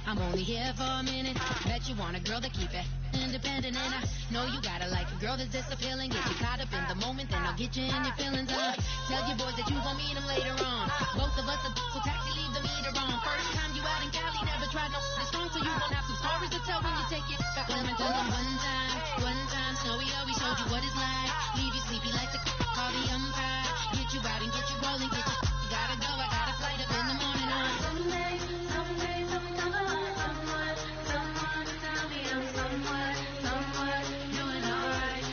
I'm only here for a minute. Bet you want a girl to keep it independent, and I know you gotta like a girl that's disappealing. Get you caught up in the moment, then I'll get you in your feelings. Tell your boys that you gon' meet them later on. Both of us are so taxi, leave the meter on. First time you out in Cali, never tried no this song, so you gon' have some stories to tell when you take it. Let me tell them one time, Snowy always showed you what it's like. Leave you sleepy like the call the umpire. Get you out and get you rolling, get you gotta go. I got a flight up in the morning on someday, someone tell me I'm somewhere, doing alright.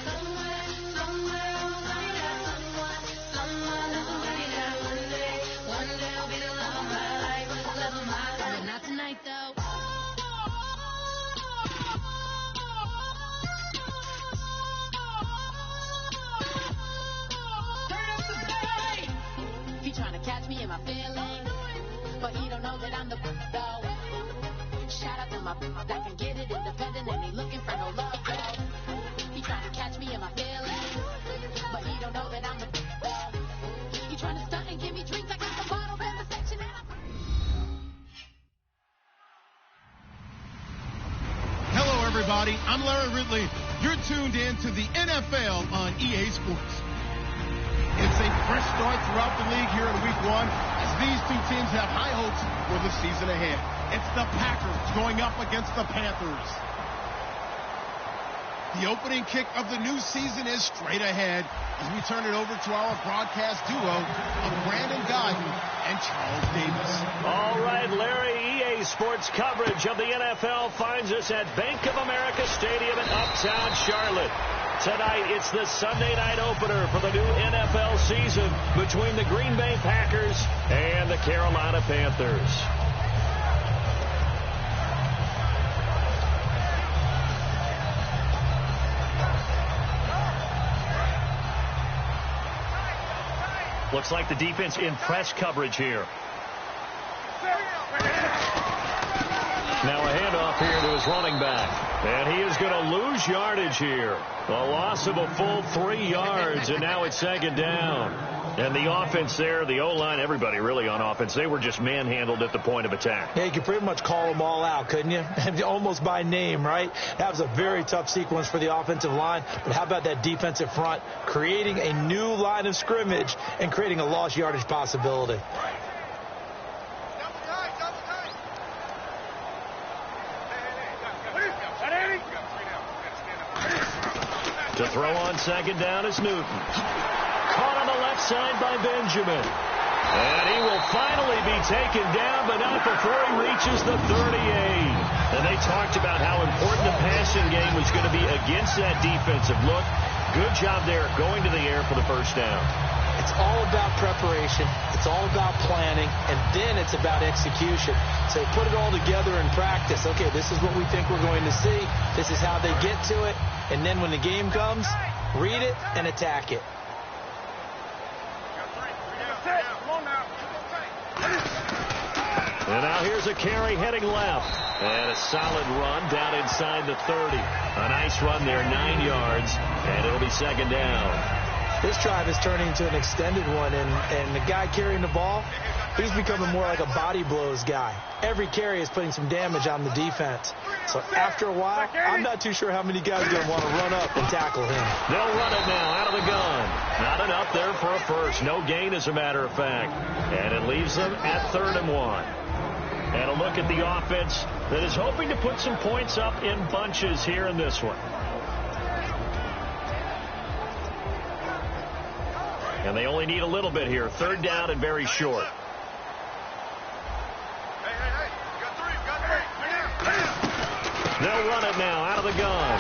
Somewhere, somebody got somebody that one day I'll be the love of my life, but not tonight though. Catch me in my feelings, but he don't know that I'm the though. Shout out to my that can get it independent and ain't looking for no love though. He trying to catch me in my feelings, but he don't know that I'm the though. He trying to stunt and give me drinks. I got the bottles in the section and Hello everybody, I'm Larry Ridley. You're tuned in to the NFL on EA Sports. It's a fresh start throughout the league here in Week 1 as these two teams have high hopes for the season ahead. It's the Packers going up against the Panthers. The opening kick of the new season is straight ahead as we turn it over to our broadcast duo of Brandon Godden and Charles Davis. All right, Larry, EA Sports coverage of the NFL finds us at Bank of America Stadium in Uptown Charlotte. Tonight, it's the Sunday night opener for the new NFL season between the Green Bay Packers and the Carolina Panthers. Looks like the defense in press coverage here. Now a handoff here to his running back. And he is going to lose yardage here. A loss of a full 3 yards, and now it's second down. And the offense there, the O-line, everybody really on offense, they were just manhandled at the point of attack. Yeah, you could pretty much call them all out, couldn't you? Almost by name, right? That was a very tough sequence for the offensive line. But how about that defensive front creating a new line of scrimmage and creating a lost yardage possibility? To throw on second down is Newton. Caught on the left side by Benjamin. And he will finally be taken down, but not before he reaches the 38. And they talked about how important the passing game was going to be against that defensive look. Good job there going to the air for the first down. It's all about preparation. It's all about planning. And then it's about execution. So put it all together in practice. Okay, this is what we think we're going to see. This is how they get to it. And then when the game comes, read it and attack it. And now here's a carry heading left. And a solid run down inside the 30. A nice run there, 9 yards. And it'll be second down. This drive is turning into an extended one, and the guy carrying the ball, he's becoming more like a body blows guy. Every carry is putting some damage on the defense. So after a while, I'm not too sure how many guys are going to want to run up and tackle him. They'll run it now out of the gun. Not enough there for a first. No gain, as a matter of fact. And it leaves them at 3rd and 1. And a look at the offense that is hoping to put some points up in bunches here in this one. And they only need a little bit here. 3rd down and very short. They'll run it now out of the gun.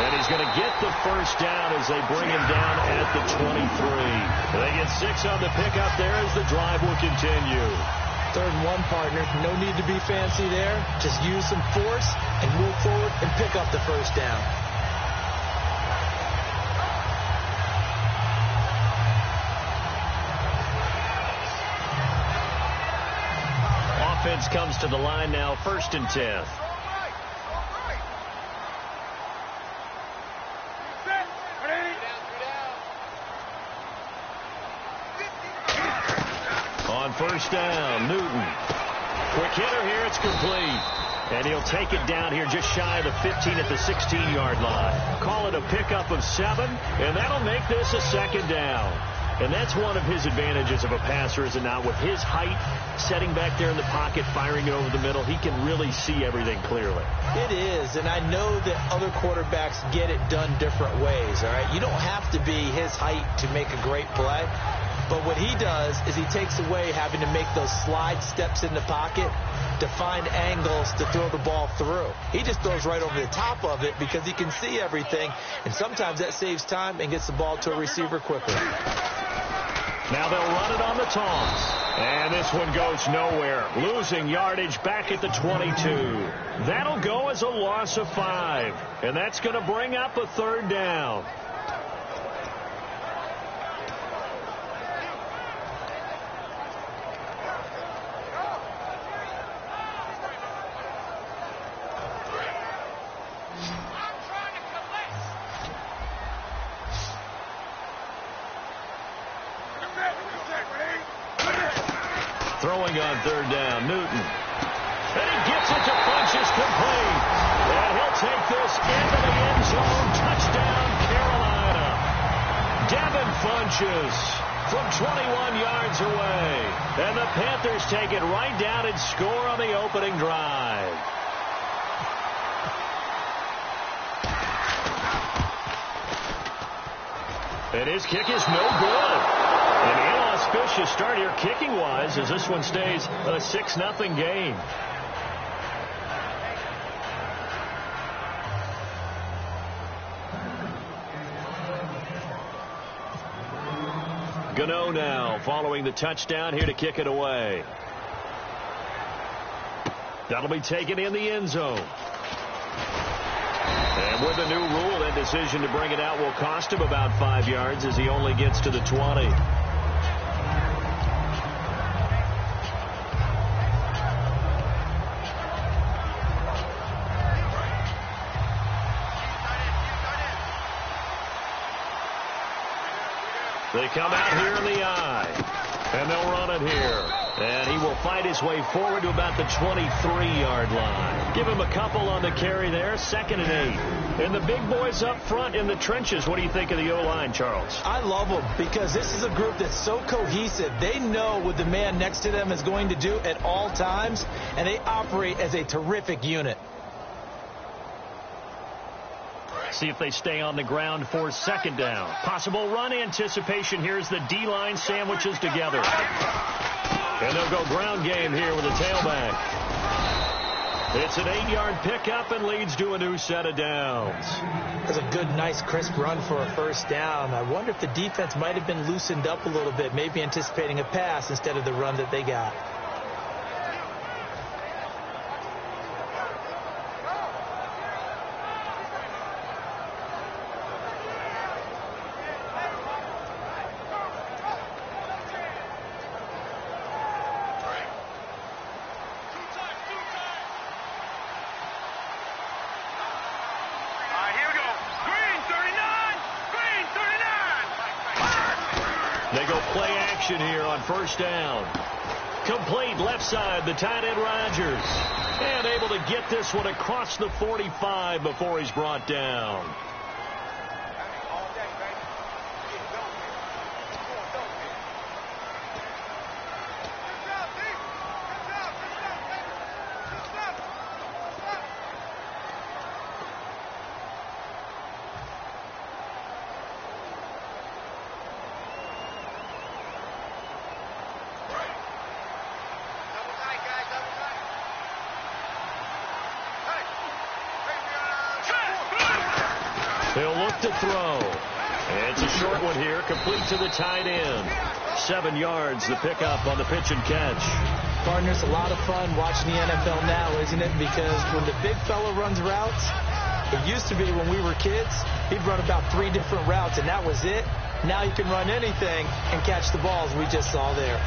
And he's going to get the first down as they bring him down at the 23. They get 6 on the pickup there as the drive will continue. 3rd and 1, partner. No need to be fancy there. Just use some force and move forward and pick up the first down. Offense comes to the line now, 1st and 10. On 1st down, Newton. Quick hitter here. It's complete. And he'll take it down here just shy of the 15 at the 16-yard line. Call it a pickup of 7, and that'll make this a second down. And that's one of his advantages of a passer, is it not? With his height, setting back there in the pocket, firing it over the middle, he can really see everything clearly. It is, and I know that other quarterbacks get it done different ways, all right? You don't have to be his height to make a great play. But what he does is he takes away having to make those slide steps in the pocket to find angles to throw the ball through. He just throws right over the top of it because he can see everything, and sometimes that saves time and gets the ball to a receiver quicker. Now they'll run it on the toss. And this one goes nowhere. Losing yardage back at the 22. That'll go as a loss of 5. And that's going to bring up a third down. Throwing on third down, Newton. And he gets it to Funches complete. And he'll take this into the end zone. Touchdown, Carolina. Devin Funches from 21 yards away. And the Panthers take it right down and score on the opening drive. And his kick is no good. An inauspicious start here kicking-wise as this one stays a 6-0 game. Gano now following the touchdown here to kick it away. That'll be taken in the end zone. And with the new rule, that decision to bring it out will cost him about 5 yards as he only gets to the 20. They come out here in the eye, and they'll run it here. And he will fight his way forward to about the 23-yard line. Give him a couple on the carry there, 2nd and 8. And the big boys up front in the trenches. What do you think of the O-line, Charles? I love them because this is a group that's so cohesive. They know what the man next to them is going to do at all times, and they operate as a terrific unit. See if they stay on the ground for 2nd down. Possible run anticipation. Here's the D-line sandwiches together. And they'll go ground game here with a tailback. It's an 8-yard pickup and leads to a new set of downs. That's a good, nice, crisp run for a first down. I wonder if the defense might have been loosened up a little bit, maybe anticipating a pass instead of the run that they got. They go play action here on first down. Complete left side, the tight end Rodgers. And able to get this one across the 45 before he's brought down. They'll look to throw. And it's a short one here, complete to the tight end. 7 yards, the pickup on the pitch and catch. Partners, a lot of fun watching the NFL now, isn't it? Because when the big fella runs routes, it used to be when we were kids, he'd run about 3 different routes, and that was it. Now you can run anything and catch the balls we just saw there.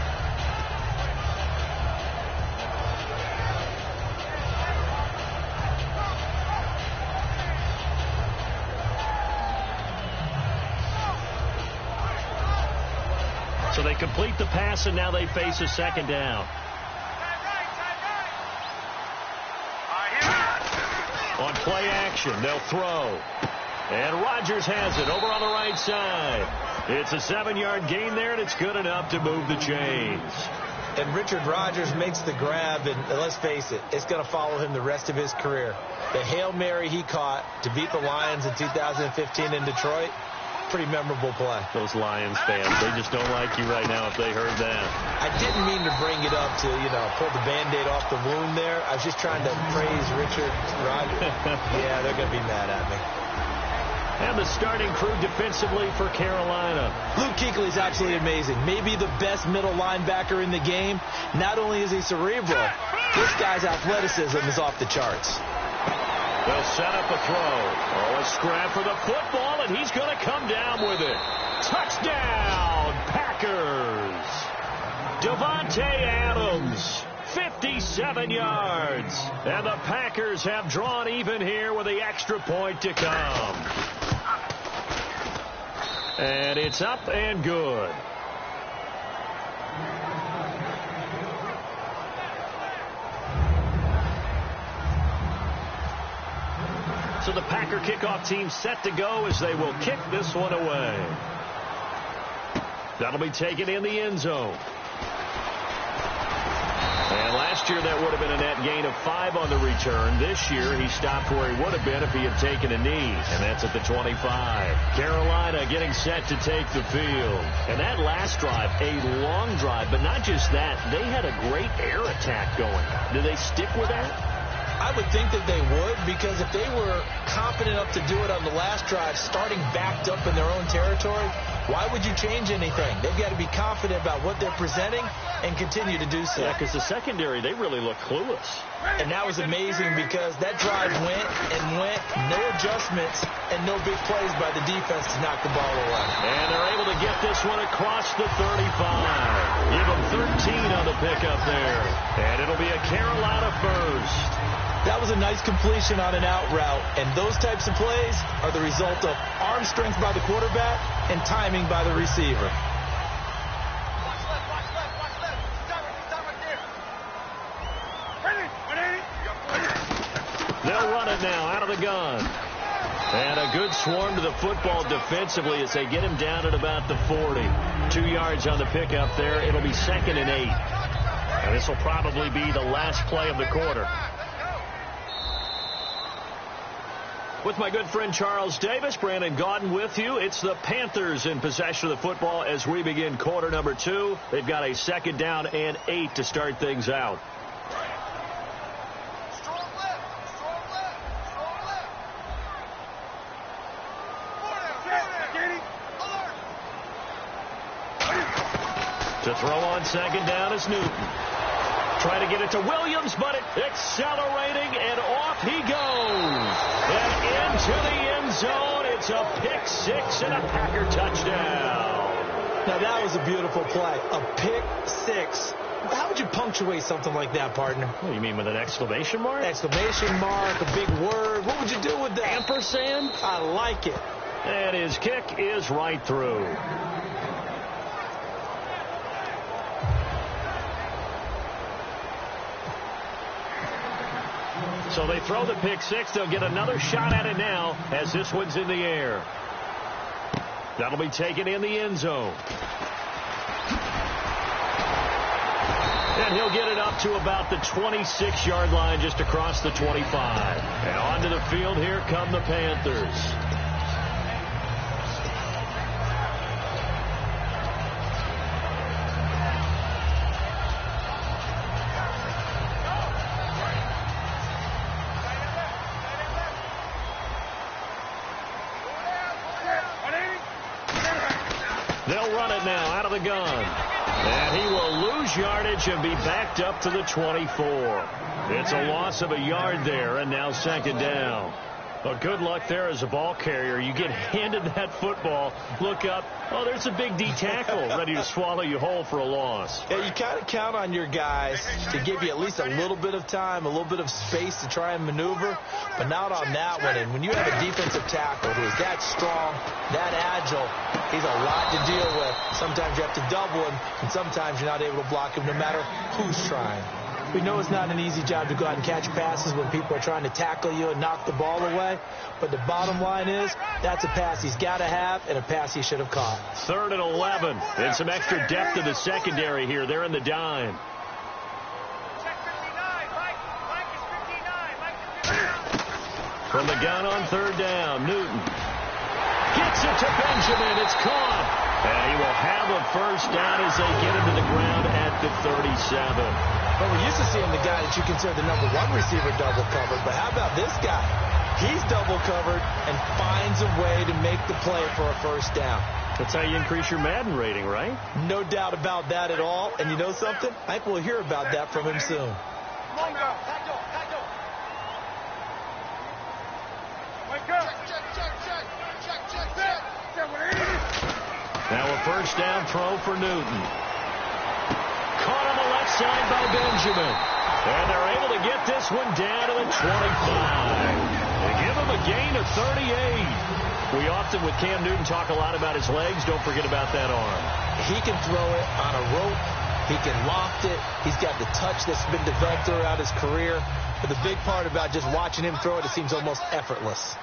So they complete the pass, and now they face a second down. Play action. They'll throw. And Rodgers has it over on the right side. It's a 7-yard gain there, and it's good enough to move the chains. And Richard Rodgers makes the grab, and let's face it, it's going to follow him the rest of his career. The Hail Mary he caught to beat the Lions in 2015 in Detroit, pretty memorable play. Those Lions fans, they just don't like you right now if they heard that. I didn't mean to bring it up to, pull the Band-Aid off the wound there. I was just trying to praise Richard Rodgers. Yeah, they're going to be mad at me. And the starting crew defensively for Carolina. Luke Kuechly is absolutely amazing. Maybe the best middle linebacker in the game. Not only is he cerebral, this guy's athleticism is off the charts. They'll set up a throw. Oh, a scrap for the football, and he's going to come down with it. Touchdown, Packers. Devontae Adams, 57 yards. And the Packers have drawn even here with the extra point to come. And it's up and good. So the Packer kickoff team set to go as they will kick this one away. That'll be taken in the end zone. And last year that would have been a net gain of 5 on the return. This year he stopped where he would have been if he had taken a knee. And that's at the 25. Carolina getting set to take the field. And that last drive, a long drive. But not just that, they had a great air attack going. Do they stick with that? I would think that they would, because if they were confident enough to do it on the last drive, starting backed up in their own territory, why would you change anything? They've got to be confident about what they're presenting and continue to do so. Yeah, because the secondary, they really look clueless. And that was amazing because that drive went and went, no adjustments and no big plays by the defense to knock the ball away. And they're able to get this one across the 35. Give them 13 on the pickup there. And it'll be a Carolina first. That was a nice completion on an out route, and those types of plays are the result of arm strength by the quarterback and timing by the receiver. They'll run it now out of the gun. And a good swarm to the football defensively as they get him down at about the 40. 2 yards on the pickup there. It'll be 2nd and 8. And this will probably be the last play of the quarter. With my good friend Charles Davis, Brandon Gaudin with you. It's the Panthers in possession of the football as we begin quarter number 2. They've got a 2nd down and 8 to start things out. To throw on 2nd down is Newton. Trying to get it to Williams, but it accelerating, and off he goes. And into the end zone. It's a pick 6 and a Packer touchdown. Now that was a beautiful play. A pick 6. How would you punctuate something like that, partner? What do you mean, with an exclamation mark? Exclamation mark, a big word. What would you do with that? Ampersand? I like it. And his kick is right through. So they throw the pick 6. They'll get another shot at it now as this one's in the air. That'll be taken in the end zone. And he'll get it up to about the 26-yard line just across the 25. And onto the field here come the Panthers. They'll run it now out of the gun. And he will lose yardage and be backed up to the 24. It's a loss of a yard there, and now 2nd down. Well, good luck there as a ball carrier. You get handed that football, look up, oh, there's a big D tackle ready to swallow you whole for a loss. Yeah, you kind of count on your guys to give you at least a little bit of time, a little bit of space to try and maneuver, but not on that one. And when you have a defensive tackle who is that strong, that agile, he's a lot to deal with. Sometimes you have to double him, and sometimes you're not able to block him no matter who's trying. We know it's not an easy job to go out and catch passes when people are trying to tackle you and knock the ball away. But the bottom line is, that's a pass he's got to have and a pass he should have caught. 3rd and 11. And some extra depth in the secondary here. They're in the dime. From the gun on 3rd down, Newton gets it to Benjamin. It's caught. And he will have a first down as they get him to the ground at the 37. But we're used to seeing the guy that you consider the #1 receiver double covered. But how about this guy? He's double covered and finds a way to make the play for a first down. That's how you increase your Madden rating, right? No doubt about that at all. And you know something? I think we'll hear about that from him soon. Now a first down throw for Newton. Caught on the left side by Benjamin. And they're able to get this one down to the 25. They give him a gain of 38. We often, with Cam Newton, talk a lot about his legs. Don't forget about that arm. He can throw it on a rope. He can loft it. He's got the touch that's been developed throughout his career. But the big part about just watching him throw it, it seems almost effortless.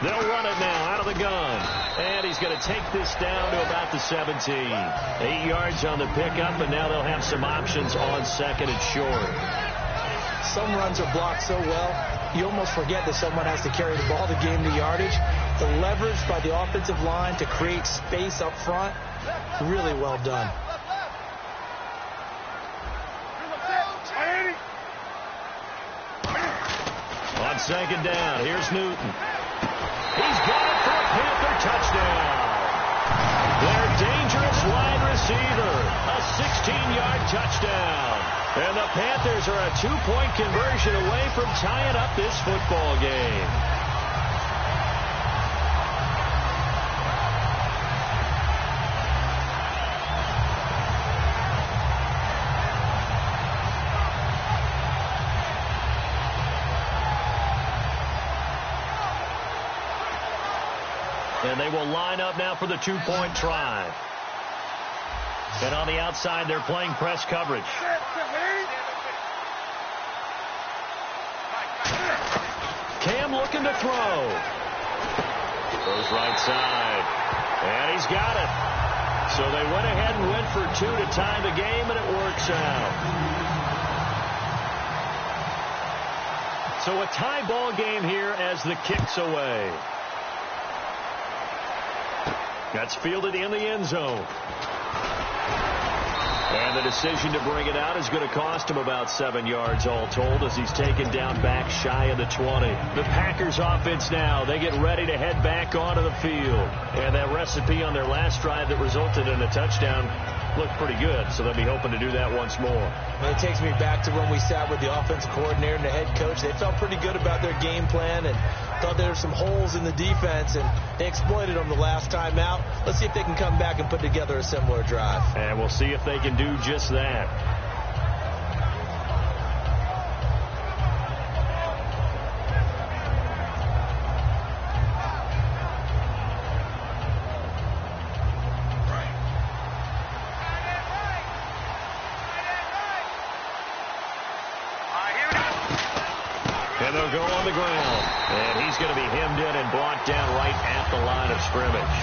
They'll run it now out of the gun. And he's going to take this down to about the 17. 8 yards on the pickup, and now they'll have some options on 2nd and short. Some runs are blocked so well, you almost forget that someone has to carry the ball to gain the yardage. The leverage by the offensive line to create space up front, really well done. On 2nd down, here's Newton. He's got it for a Panther touchdown. Their dangerous wide receiver, a 16-yard touchdown. And the Panthers are a 2-point conversion away from tying up this football game. And they will line up now for the 2-point try. And on the outside, they're playing press coverage. Cam looking to throw. Goes right side. And he's got it. So they went ahead and went for 2 to tie the game, and it works out. So a tie ball game here as the kick's away. That's fielded in the end zone. And the decision to bring it out is going to cost him about 7 yards all told as he's taken down back shy of the 20. The Packers offense now, they get ready to head back onto the field. And that recipe on their last drive that resulted in a touchdown looked pretty good, so they'll be hoping to do that once more. Well, it takes me back to when we sat with the offensive coordinator and the head coach. They felt pretty good about their game plan and thought there were some holes in the defense, and they exploited them the last time out. Let's see if they can come back and put together a similar drive. And we'll see if they can do just that. And they'll go on the ground. And he's going to be hemmed in and brought down right at the line of scrimmage.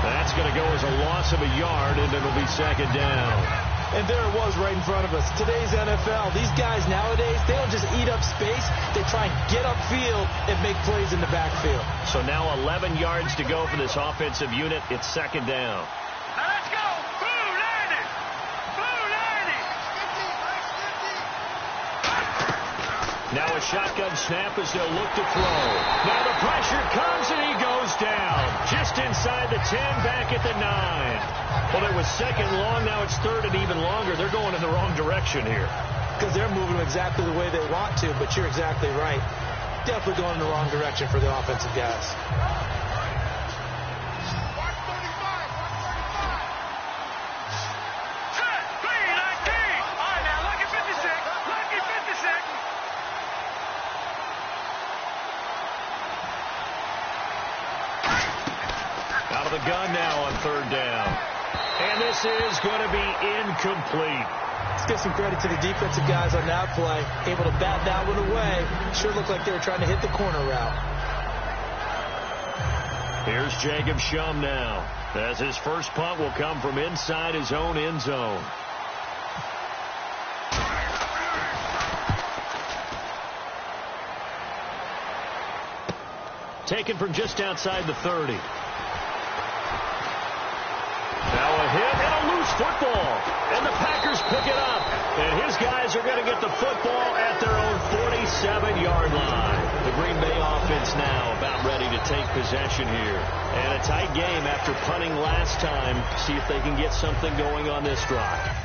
That's going to go as a loss of a yard, and it'll be 2nd down. And there it was right in front of us. Today's NFL, these guys nowadays, they don't just eat up space. They try and get upfield and make plays in the backfield. So now 11 yards to go for this offensive unit. It's 2nd down. Now a shotgun snap as they'll look to throw. Now the pressure comes and he goes down. Just inside the 10, back at the 9. Well, it was 2nd long, now it's 3rd and even longer. They're going in the wrong direction here. Because they're moving exactly the way they want to, but you're exactly right. Definitely going in the wrong direction for the offensive guys. Out of the gun now on 3rd down. And this is going to be incomplete. Let's give some credit to the defensive guys on that play. Able to bat that one away. Sure looked like they were trying to hit the corner route. Here's Jacob Shum now, as his first punt will come from inside his own end zone. Taken from just outside the 30. Now a hit and a loose football. And the Packers pick it up. And his guys are going to get the football at their own 47-yard line. The Green Bay offense now about ready to take possession here. And a tight game after punting last time. See if they can get something going on this drive.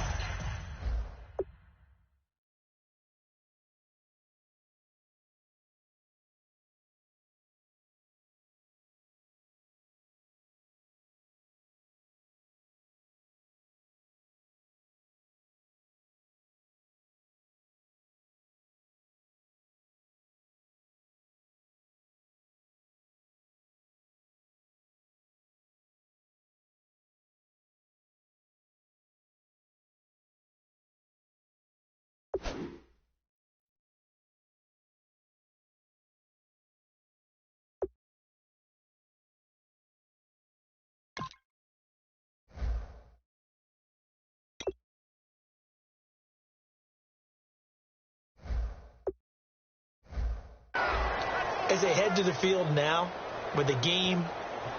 As they head to the field now, with the game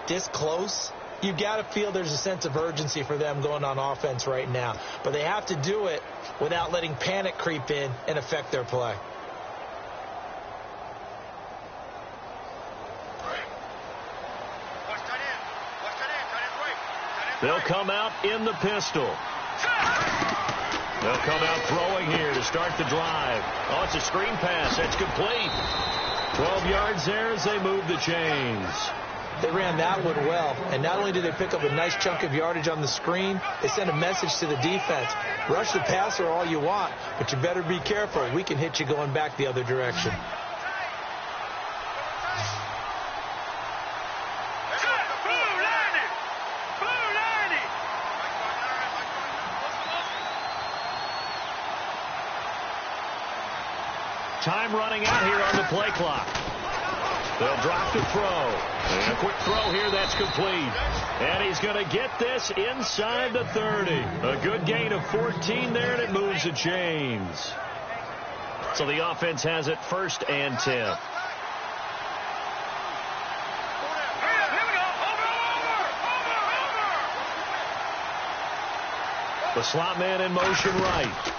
this close, you've got to feel there's a sense of urgency for them going on offense right now. But they have to do it without letting panic creep in and affect their play. They'll come out in the pistol. They'll come out throwing here to start the drive. Oh, it's a screen pass. That's complete. 12 yards there as they move the chains. They ran that one well, and not only did they pick up a nice chunk of yardage on the screen, they sent a message to the defense. Rush the passer all you want, but you better be careful. We can hit you going back the other direction. Time running out here on the play clock. They'll drop to throw. And a quick throw here, that's complete. And he's going to get this inside the 30. A good gain of 14 there, and it moves the chains. So the offense has it 1st and 10. The slot man in motion right.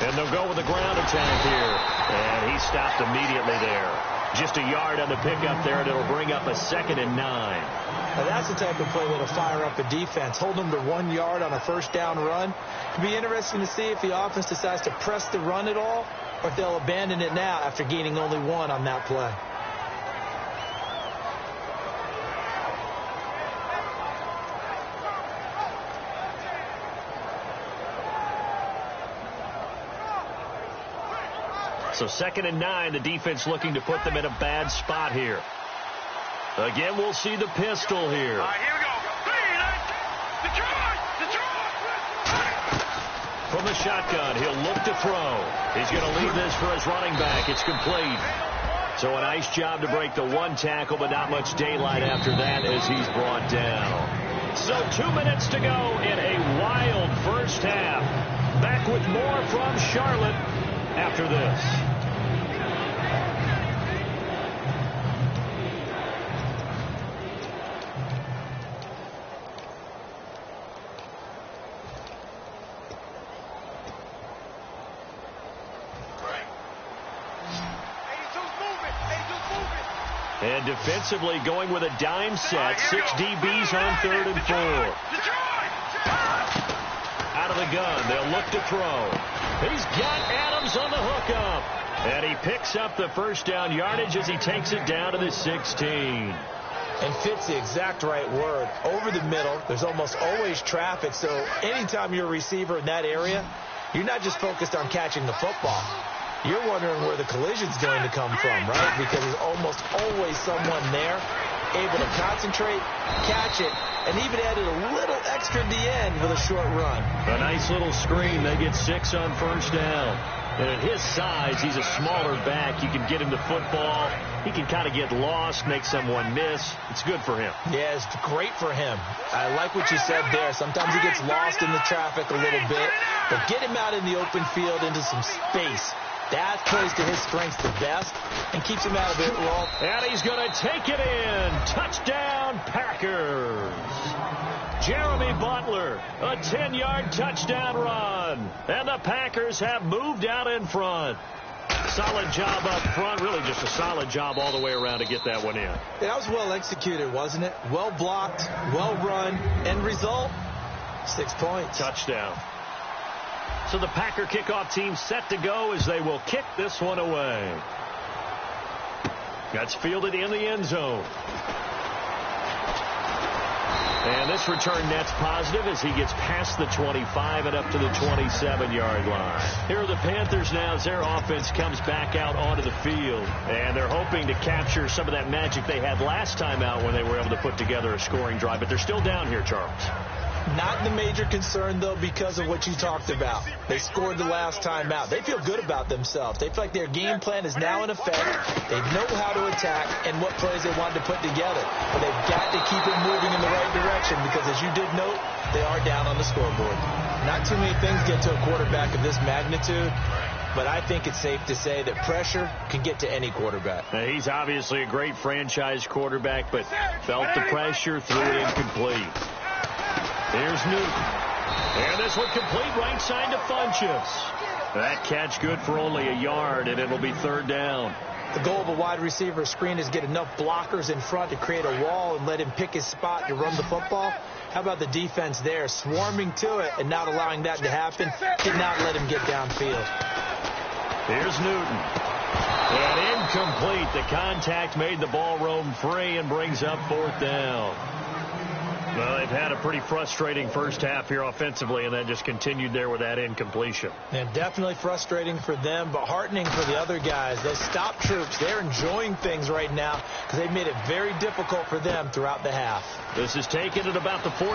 And they'll go with the ground attack here. And he stopped immediately there. Just a yard on the pickup there, and it'll bring up a 2nd and 9. Now that's the type of play that'll fire up a defense. Hold them to 1 yard on a 1st down run. It'll be interesting to see if the offense decides to press the run at all, or if they'll abandon it now after gaining only 1 on that play. So 2nd and 9, the defense looking to put them in a bad spot here. Again, we'll see the pistol here. All right, here we go. From the shotgun, he'll look to throw. He's going to leave this for his running back. It's complete. So a nice job to break the 1 tackle, but not much daylight after that as he's brought down. So 2 minutes to go in a wild first half. Back with more from Charlotte after this. And defensively going with a dime set. 6 DBs on 3rd and 4. Out of the gun. They'll look to throw. He's got Adams on the hookup. And he picks up the 1st down yardage as he takes it down to the 16. And fits the exact right word. Over the middle, there's almost always traffic. So anytime you're a receiver in that area, you're not just focused on catching the football. You're wondering where the collision's going to come from, right? Because there's almost always someone there able to concentrate, catch it, and even added a little extra at the end with a short run. A nice little screen. They get 6 on first down. And at his size, he's a smaller back. You can get him to football. He can kind of get lost, make someone miss. It's good for him. Yeah, it's great for him. I like what you said there. Sometimes he gets lost in the traffic a little bit, but get him out in the open field into some space. That plays to his strengths the best and keeps him out of it. Well, and he's going to take it in. Touchdown, Packers. Jeremy Butler, a 10-yard touchdown run. And the Packers have moved out in front. Solid job up front. Really just a solid job all the way around to get that one in. Yeah, that was well executed, wasn't it? Well blocked, well run. End result, 6 points. Touchdown. So the Packer kickoff team set to go as they will kick this one away. That's fielded in the end zone. And this return net's positive as he gets past the 25 and up to the 27-yard line. Here are the Panthers now as their offense comes back out onto the field. And they're hoping to capture some of that magic they had last time out when they were able to put together a scoring drive. But they're still down here, Charles. Not the major concern, though, because of what you talked about. They scored the last time out. They feel good about themselves. They feel like their game plan is now in effect. They know how to attack and what plays they want to put together. But they've got to keep it moving in the right direction because, as you did note, they are down on the scoreboard. Not too many things get to a quarterback of this magnitude, but I think it's safe to say that pressure can get to any quarterback. Now, he's obviously a great franchise quarterback, but felt the pressure, threw it incomplete. Here's Newton. And this one complete right side to Funchess. That catch good for only a yard, and it'll be third down. The goal of a wide receiver screen is get enough blockers in front to create a wall and let him pick his spot to run the football. How about the defense there, swarming to it and not allowing that to happen? Did not let him get downfield. Here's Newton. And incomplete. The contact made the ball roam free and brings up fourth down. Well, they've had a pretty frustrating first half here offensively, and then just continued there with that incompletion. And definitely frustrating for them, but heartening for the other guys. Those stop troops, they're enjoying things right now because they've made it very difficult for them throughout the half. This is taken at about the 14.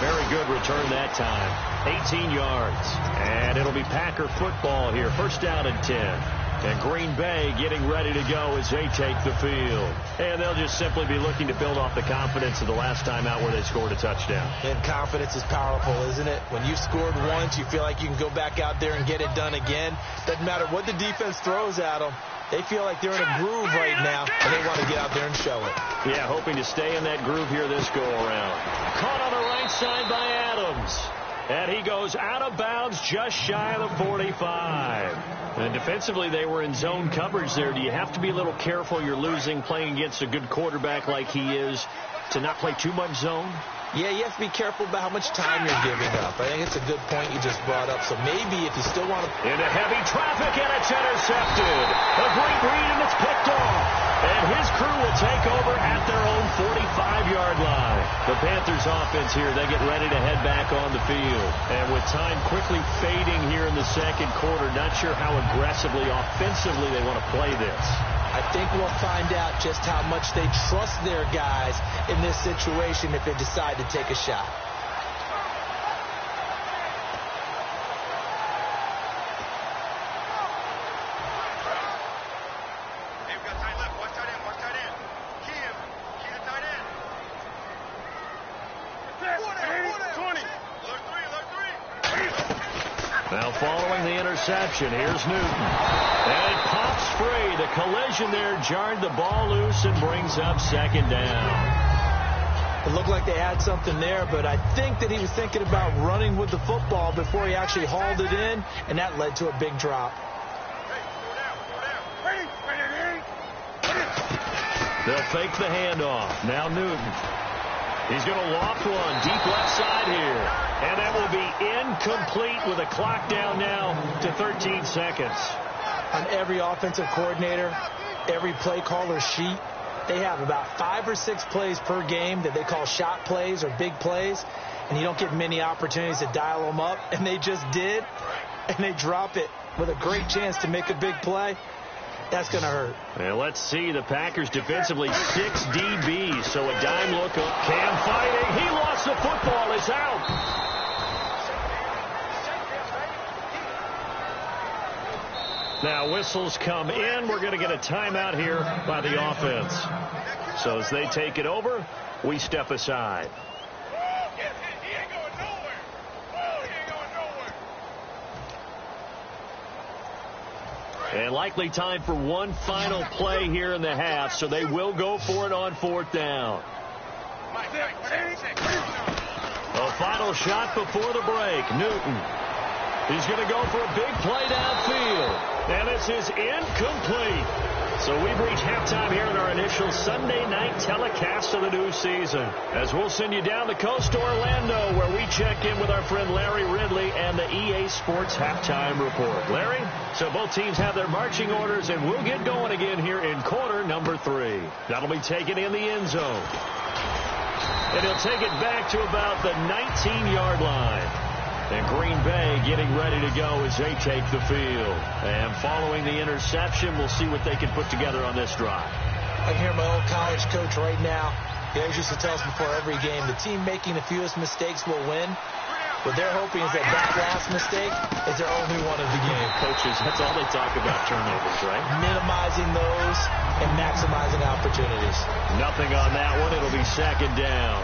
Very good return that time. 18 yards. And it'll be Packer football here. First down and 10. And Green Bay getting ready to go as they take the field. And they'll just simply be looking to build off the confidence of the last time out where they scored a touchdown. And confidence is powerful, isn't it? When you scored once, you feel like you can go back out there and get it done again. Doesn't matter what the defense throws at them. They feel like they're in a groove right now, and they want to get out there and show it. Yeah, hoping to stay in that groove here this go-around. Caught on the right side by Adams. And he goes out of bounds just shy of the 45. And defensively, they were in zone coverage there. Do you have to be a little careful? You're losing playing against a good quarterback like he is to not play too much zone? Yeah, you have to be careful about how much time you're giving up. I think it's a good point you just brought up. So maybe if you still want to... Into heavy traffic, and it's intercepted. A great read, and it's picked off. And his crew will take over at their own 45-yard line. The Panthers offense here, they get ready to head back on the field. And with time quickly fading here in the second quarter, not sure how aggressively, offensively they want to play this. I think we'll find out just how much they trust their guys in this situation if they decide to take a shot. Hey, we've got tight left. Watch tight end. Watch tight end. Key him. Key the tight end. 20. Alert 3. Now following the interception, here's Newton. And it pops free. The collision there jarred the ball loose and brings up second down. It looked like they had something there, but I think that he was thinking about running with the football before he actually hauled it in, and that led to a big drop. They'll fake the handoff. Now Newton. He's going to loft one deep left side here. And that will be incomplete with a clock down now to 13 seconds. On every offensive coordinator, every play caller sheet, they have about 5 or 6 plays per game that they call shot plays or big plays. And you don't get many opportunities to dial them up. And they just did. And they drop it with a great chance to make a big play. that's going to hurt. And let's see, the Packers defensively 6 DBs, so a dime look up. Cam fighting. He lost the football. It's out. Now whistles come in. We're going to get a timeout here by the offense. So as they take it over, we step aside. And likely time for one final play here in the half, so they will go for it on 4th down. A final shot before the break. Newton. He's going to go for a big play downfield. And this is incomplete. So we've reached halftime here in our initial Sunday night telecast of the new season. As we'll send you down the coast to Orlando, where we check in with our friend Larry Ridley and the EA Sports Halftime Report. Larry, so both teams have their marching orders, and we'll get going again here in quarter number 3. That'll be taken in the end zone. And he'll take it back to about the 19-yard line. And Green Bay getting ready to go as they take the field. And following the interception, we'll see what they can put together on this drive. I can hear my old college coach right now. He always used to tell us before every game, the team making the fewest mistakes will win. What they're hoping is that last mistake is their only one of the game. Coaches, that's all they talk about, turnovers, right? Minimizing those and maximizing opportunities. Nothing on that one. It'll be 2nd down.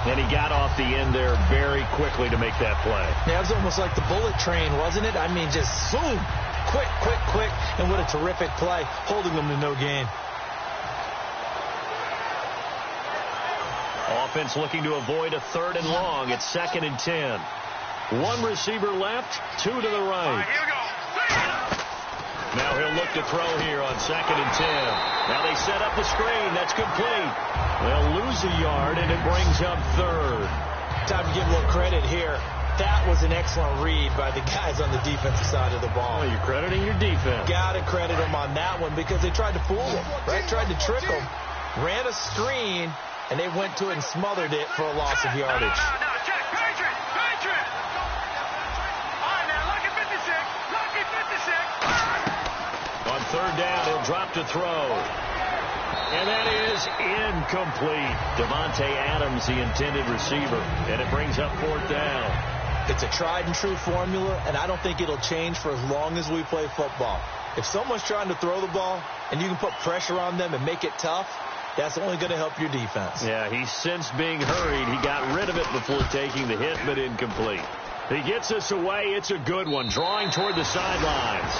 And he got off the end there very quickly to make that play. Yeah, it was almost like the bullet train, wasn't it? I mean, just boom, quick, quick, quick. And what a terrific play, holding them to no gain. Offense looking to avoid a 3rd and long. It's 2nd and 10. One receiver left, 2 to the right. Now he'll look to throw here on 2nd and 10. Now they set up the screen. That's complete. They'll lose a yard, and it brings up 3rd. Time to give a little credit here. That was an excellent read by the guys on the defensive side of the ball. Oh, you're crediting your defense. Got to credit them on that one because they tried to fool them, right? Tried to trick them. Ran a screen, and they went to it and smothered it for a loss of yardage. No, check. Patriot. All right, now, lucky 56. On 3rd down, he'll drop to throw. And that is incomplete. Devontae Adams, the intended receiver. And it brings up 4th down. It's a tried-and-true formula, and I don't think it'll change for as long as we play football. If someone's trying to throw the ball, and you can put pressure on them and make it tough, that's only going to help your defense. Yeah, he's since being hurried. He got rid of it before taking the hit, but incomplete. He gets us away. It's a good one, drawing toward the sidelines.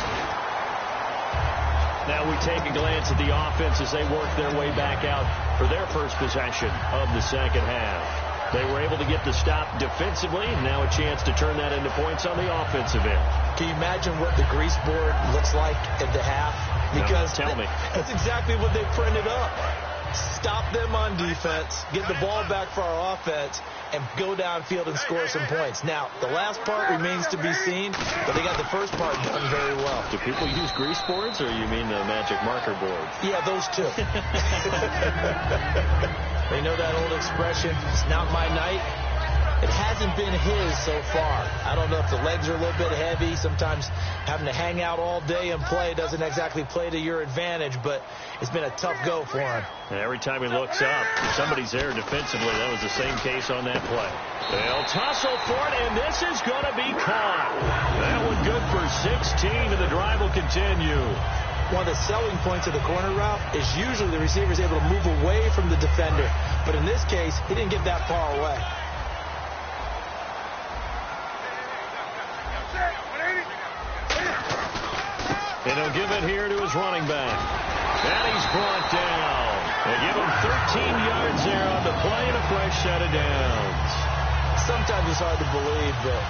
Now we take a glance at the offense as they work their way back out for their first possession of the 2nd half. They were able to get the stop defensively. Now a chance to turn that into points on the offensive end. Can you imagine what the grease board looks like at the half? Because no, tell me. That's exactly what they printed up. Stop them on defense, get the ball back for our offense, and go downfield and score some points. Now, the last part remains to be seen, but they got the first part done very well. Do people use grease boards, or you mean the magic marker boards? Yeah, those two. They know that old expression, it's not my night. It hasn't been his so far. I don't know if the legs are a little bit heavy. Sometimes having to hang out all day and play doesn't exactly play to your advantage, but it's been a tough go for him. And every time he looks up, somebody's there defensively. That was the same case on that play. They'll tussle for it, and this is going to be caught. That one good for 16, and the drive will continue. One of the selling points of the corner route is usually the receiver is able to move away from the defender. But in this case, he didn't get that far away. And he'll give it here to his running back. And he's brought down. They give him 13 yards there on the play and a fresh set of downs. Sometimes it's hard to believe, but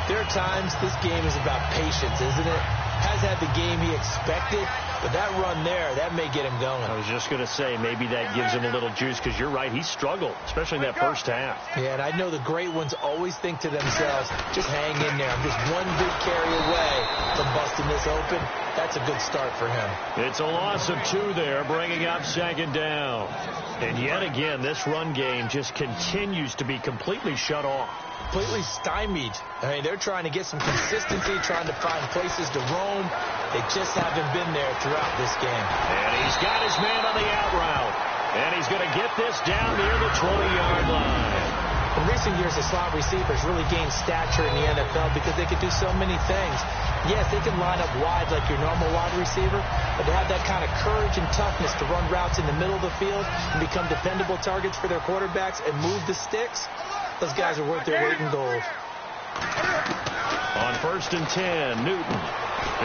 there are times this game is about patience, isn't it? Has had the game he expected, but that run there, that may get him going. I was just going to say, maybe that gives him a little juice, because you're right, he struggled, especially in that first half. Yeah, and I know the great ones always think to themselves, just hang in there. I'm just one big carry away from busting this open. That's a good start for him. It's a loss of 2 there, bringing up 2nd down. And yet again, this run game just continues to be completely shut off. completely stymied. I mean, they're trying to get some consistency, trying to find places to roam. They just haven't been there throughout this game. And he's got his man on the out route. And he's going to get this down near the 20-yard line. In recent years, the slot receivers really gained stature in the NFL because they could do so many things. Yes, they can line up wide like your normal wide receiver, but to have that kind of courage and toughness to run routes in the middle of the field and become dependable targets for their quarterbacks and move the sticks, those guys are worth their weight in gold. On 1st and 10, Newton.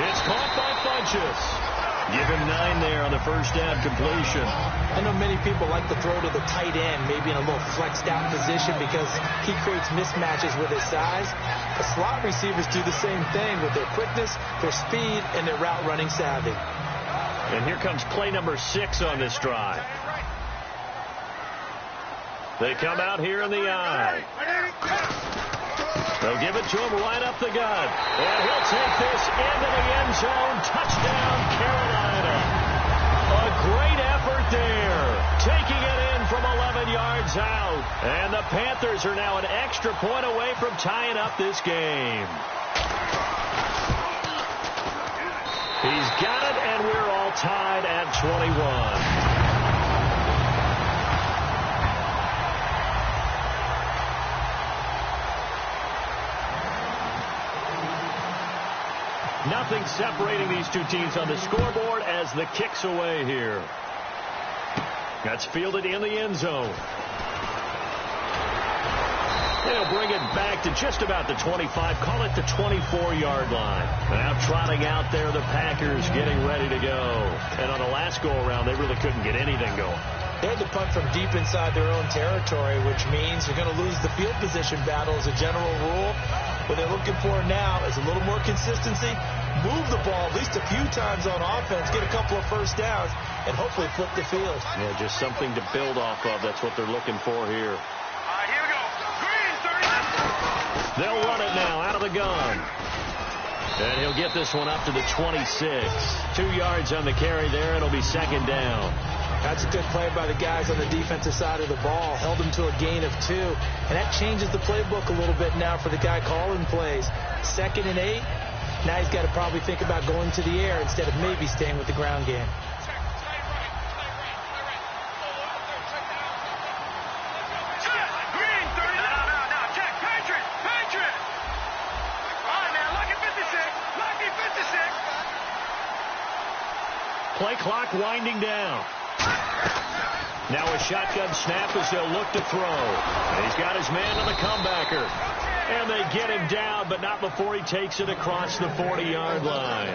It's caught by Funchess. Give him 9 there on the first down completion. I know many people like to throw to the tight end, maybe in a little flexed out position because he creates mismatches with his size. The slot receivers do the same thing with their quickness, their speed, and their route running savvy. And here comes play number 6 on this drive. They come out here in the eye. They'll give it to him right up the gut. And he'll take this into the end zone. Touchdown, Carolina. A great effort there. Taking it in from 11 yards out. And the Panthers are now an extra point away from tying up this game. He's got it, and we're all tied at 21. Nothing separating these two teams on the scoreboard as the kick's away here. That's fielded in the end zone. They'll bring it back to just about the 25, call it the 24-yard line. Now trotting out there, the Packers getting ready to go. And on the last go-around, they really couldn't get anything going. They had to punt from deep inside their own territory, which means you're going to lose the field position battle as a general rule. What they're looking for now is a little more consistency, move the ball at least a few times on offense, get a couple of first downs, and hopefully flip the field. Yeah, just something to build off of. That's what they're looking for here. Here we go. Green, 30. They'll run it now out of the gun. And he'll get this one up to the 26. 2 yards on the carry there. It'll be second down. That's a good play by the guys on the defensive side of the ball. Held them to a gain of 2. And that changes the playbook a little bit now for the guy calling plays. 2nd and 8. Now he's got to probably think about going to the air instead of maybe staying with the ground game. Green, 30. No, check. Patriot. All right, man. Lucky 56. Lucky 56. Play clock winding down. Now a shotgun snap as they'll look to throw. And he's got his man on the comebacker. And they get him down, but not before he takes it across the 40-yard line.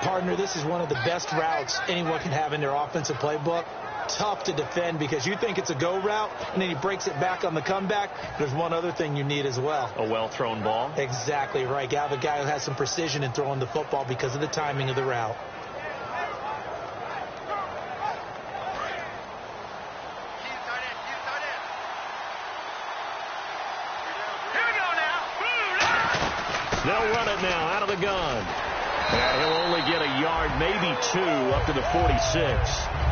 Partner, this is one of the best routes anyone can have in their offensive playbook. Tough to defend because you think it's a go route, and then he breaks it back on the comeback. There's one other thing you need as well. A well-thrown ball. Exactly right. You have a guy who has some precision in throwing the football because of the timing of the route. They'll run it now out of the gun. And he'll only get a yard, maybe 2, up to the 46.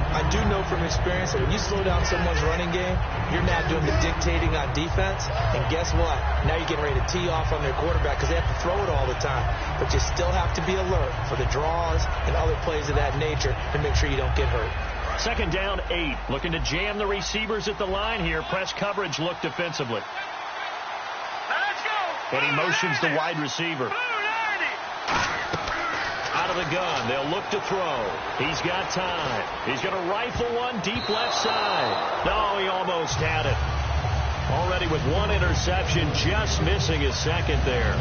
I do know from experience that when you slow down someone's running game, you're now doing the dictating on defense. And guess what? Now you're getting ready to tee off on their quarterback because they have to throw it all the time. But you still have to be alert for the draws and other plays of that nature to make sure you don't get hurt. 2nd down, 8. Looking to jam the receivers at the line here. Press coverage look defensively. And he motions the wide receiver. Out of the gun. They'll look to throw. He's got time. He's going to rifle one deep left side. No, he almost had it. Already with 1 interception, just missing his 2nd there.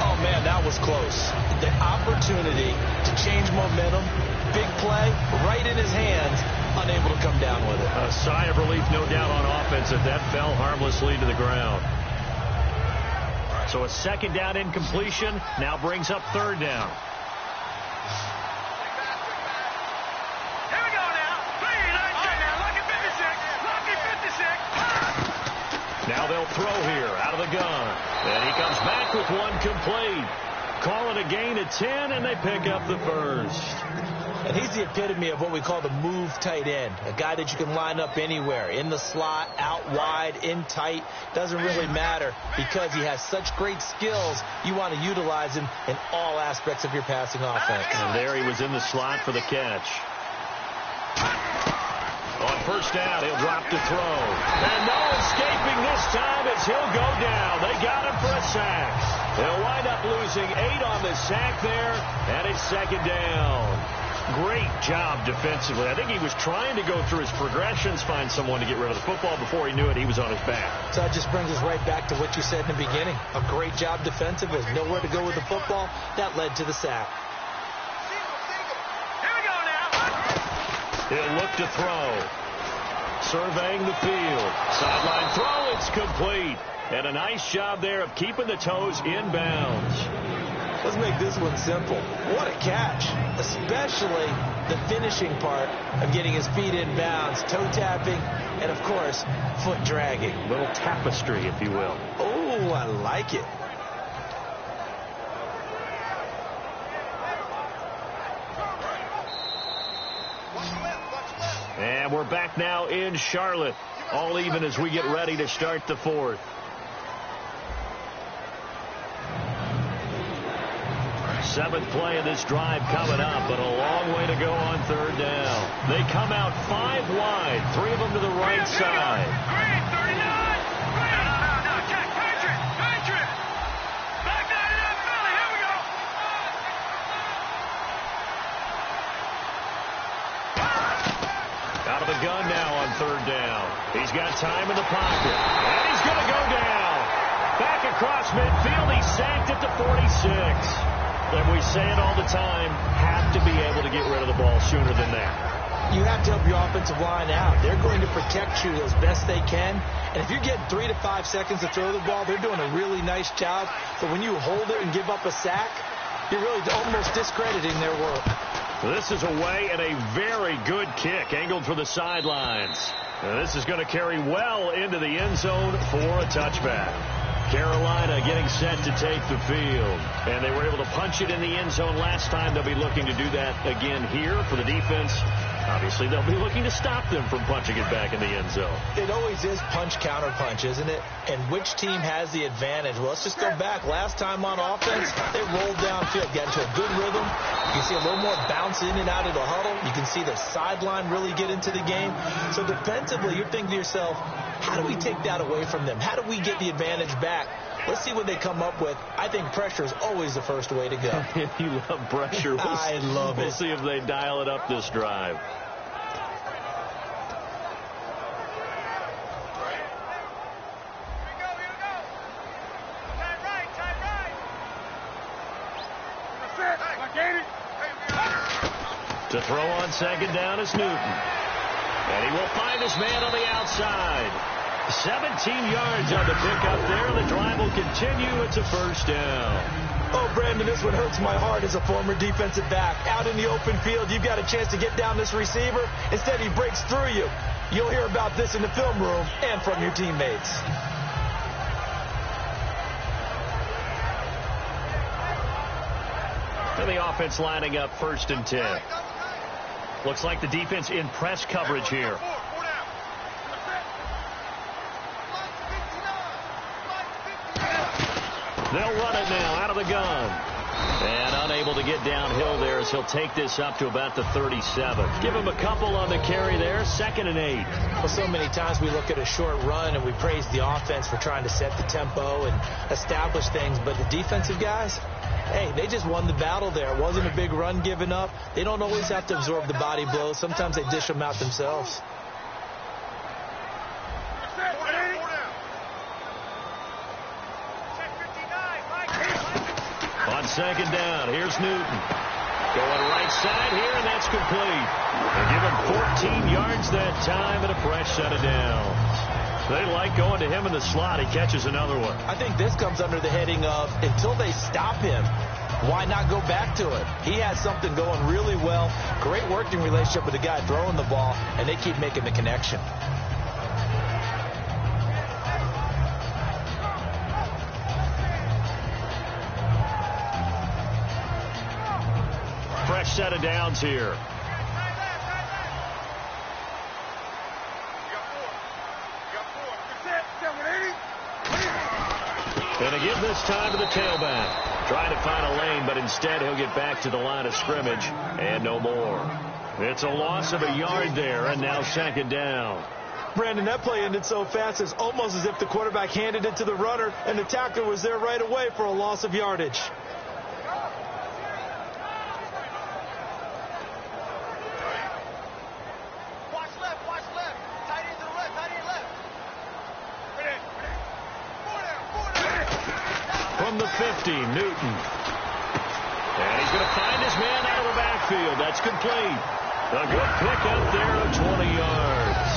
Oh, man, that was close. The opportunity to change momentum, big play, right in his hands, unable to come down with it. A sigh of relief, no doubt, on offense that that fell harmlessly to the ground. So a 2nd down incompletion now brings up 3rd down. Here we go now. 3, 9, check now. Lucky 56. Lucky 56. Now they'll throw here out of the gun. And he comes back with 1 complete. Call it a gain of 10, and they pick up the first. And he's the epitome of what we call the move tight end, a guy that you can line up anywhere, in the slot, out wide, in tight. Doesn't really matter because he has such great skills. You want to utilize him in all aspects of your passing offense. And there he was in the slot for the catch. On first down, he'll drop to throw. And no escaping this time as he'll go down. They got him for a sack. They'll wind up losing 8 on the sack there, and it's second down. Great job defensively. I think he was trying to go through his progressions, find someone to get rid of the football. Before he knew it, he was on his back. So that just brings us right back to what you said in the beginning. A great job defensively. Nowhere to go with the football. That led to the sack. Here we go now. He'll look to throw. Surveying the field. Sideline throw. It's complete. And a nice job there of keeping the toes in bounds. Let's make this one simple. What a catch. Especially the finishing part of getting his feet in bounds. Toe tapping. And, of course, foot dragging. Little tapestry, if you will. Oh, I like it. And we're back now in Charlotte. All even as we get ready to start the fourth. Seventh play of this drive coming up, but a long way to go on third down. They come out 5 wide, 3 of them to the right side. Green, 39. No, check. Patriot. Back down to that Philly. Here we go. Out of the gun now on third down. He's got time in the pocket. And he's going to go down. Back across midfield. He sacked it to 46. And we say it all the time, have to be able to get rid of the ball sooner than that. You have to help your offensive line out. They're going to protect you as best they can. And if you're getting 3 to 5 seconds to throw the ball, they're doing a really nice job. But when you hold it and give up a sack, you're really almost discrediting their work. This is away and a very good kick, angled for the sidelines. And this is going to carry well into the end zone for a touchback. Carolina getting set to take the field. And they were able to punch it in the end zone last time. They'll be looking to do that again here for the defense. Obviously, they'll be looking to stop them from punching it back in the end zone. It always is punch-counter-punch, isn't it? And which team has the advantage? Well, let's just go back. Last time on offense, they rolled downfield, got into a good rhythm. You can see a little more bounce in and out of the huddle. You can see the sideline really get into the game. So defensively, you're thinking to yourself, how do we take that away from them? How do we get the advantage back? Let's see what they come up with. I think pressure is always the first way to go. You love pressure. I love it. We'll see if they dial it up this drive. To throw on second down is Newton. And he will find his man on the outside. 17 yards on the pickup there. The drive will continue. It's a first down. Oh, Brandon, this one hurts my heart as a former defensive back. Out in the open field, you've got a chance to get down this receiver. Instead, he breaks through you. You'll hear about this in the film room and from your teammates. And the offense lining up 1st and 10. Looks like the defense in press coverage here. They'll run it now out of the gun. And unable to get downhill there as he'll take this up to about the 37. Give him a couple on the carry there. 2nd and 8. Well, so many times we look at a short run and we praise the offense for trying to set the tempo and establish things. But the defensive guys, hey, they just won the battle there. It wasn't a big run given up. They don't always have to absorb the body blows. Sometimes they dish them out themselves. On second down, here's Newton. Going right side here, and that's complete. They give him 14 yards that time and a fresh set of downs. They like going to him in the slot. He catches another one. I think this comes under the heading of until they stop him, why not go back to it? He has something going really well. Great working relationship with the guy throwing the ball, and they keep making the connection. Fresh set of downs here. And again this time to the tailback. Trying to find a lane, but instead he'll get back to the line of scrimmage and no more. It's a loss of a yard there, and now second down. Brandon, that play ended so fast, it's almost as if the quarterback handed it to the runner, and the tackler was there right away for a loss of yardage. Watch left, tight end to the left, tight end left. From the 50, Newton. And he's going to find his man out of the backfield. That's complete. A good pickup there of 20 yards.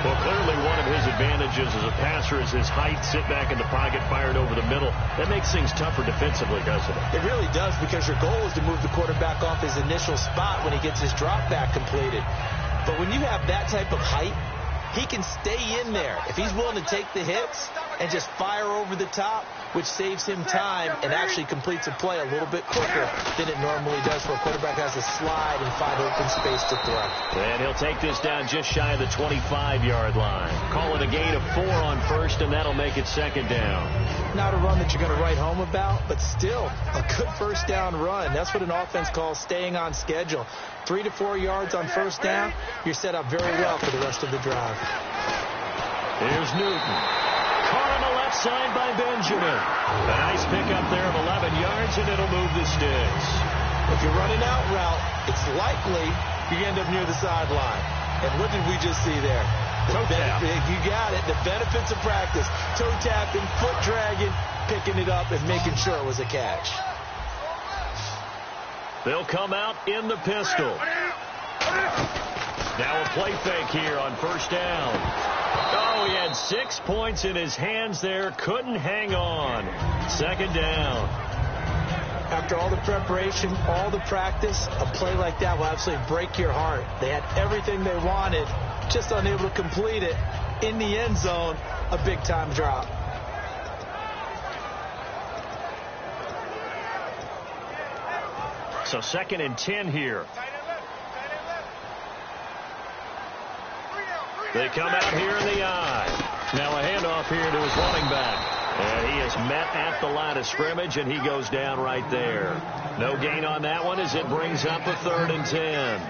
Well, clearly one of his advantages as a passer is his height. Sit back in the pocket, fired over the middle. That makes things tougher defensively, doesn't it? It really does, because your goal is to move the quarterback off his initial spot when he gets his drop back completed. But when you have that type of height, he can stay in there if he's willing to take the hits and just fire over the top, which saves him time and actually completes a play a little bit quicker than it normally does for a quarterback that has to slide and find open space to throw. And he'll take this down just shy of the 25-yard line. Call it a gain of 4 on first, and that'll make it second down. Not a run that you're going to write home about, but still a good first down run. That's what an offense calls staying on schedule. 3 to 4 yards on first down, you're set up very well for the rest of the drive. Here's Newton. Caught on the left side by Benjamin. A nice pickup there of 11 yards, and it'll move the sticks. If you're running out route, it's likely you end up near the sideline. And what did we just see there? Toe tap. You got it. The benefits of practice. Toe tapping, foot dragging, picking it up, and making sure it was a catch. They'll come out in the pistol. Now a play fake here on first down. Oh, he had 6 points in his hands there. Couldn't hang on. Second down. After all the preparation, all the practice, a play like that will absolutely break your heart. They had everything they wanted, just unable to complete it. In the end zone, a big-time drop. So second and 10 here. They come out here in the eye. Now a handoff here to his running back. And he is met at the line of scrimmage, and he goes down right there. No gain on that one as it brings up a 3rd and 10.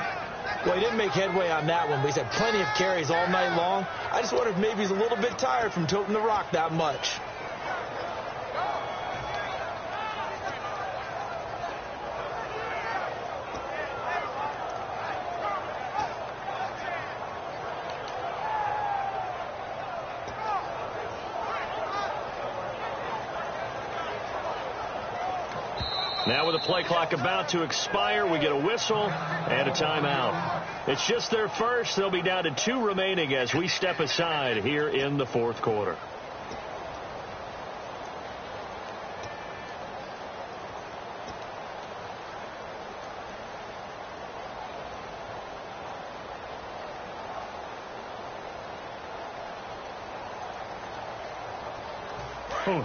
Well, he didn't make headway on that one, but he's had plenty of carries all night long. I just wonder if maybe he's a little bit tired from toting the rock that much. Now with the play clock about to expire, we get a whistle and a timeout. It's just their first. They'll be down to 2 remaining as we step aside here in the 4th quarter.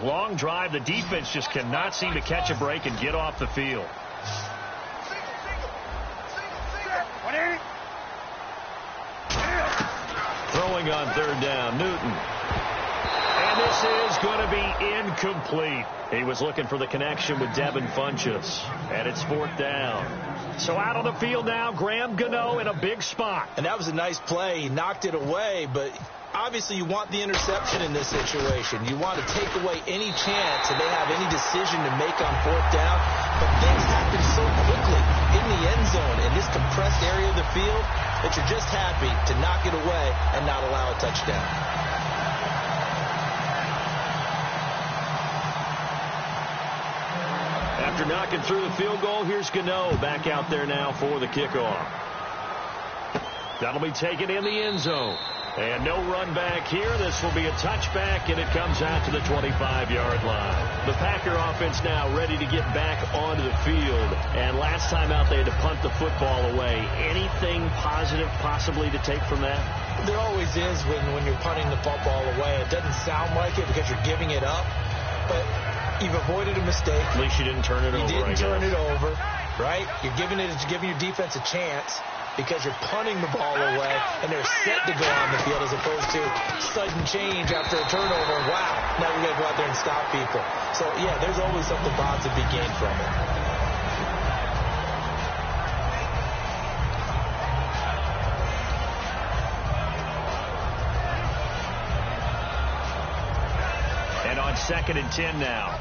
Long drive. The defense just cannot seem to catch a break and get off the field. Throwing on 3rd down, Newton. And this is going to be incomplete. He was looking for the connection with Devin Funchess. And it's 4th down. So out on the field now, Graham Gano in a big spot. And that was a nice play. He knocked it away, but obviously you want the interception in this situation. You want to take away any chance that they have any decision to make on 4th down. But things happen so quickly in the end zone in this compressed area of the field that you're just happy to knock it away and not allow a touchdown. After knocking through the field goal, here's Gano back out there now for the kickoff. That'll be taken in the end zone. And no run back here. This will be a touchback, and it comes out to the 25-yard line. The Packer offense now ready to get back onto the field. And last time out, they had to punt the football away. Anything positive possibly to take from that? There always is when you're punting the football away. It doesn't sound like it because you're giving it up, but you've avoided a mistake. At least you didn't turn it over. You didn't turn it over. right? You're giving your defense a chance because you're punting the ball away, and they're set to go on the field as opposed to sudden change after a turnover. Wow, now we got to go out there and stop people. So, yeah, there's always something positive to be gained from it. And on 2nd and 10 now.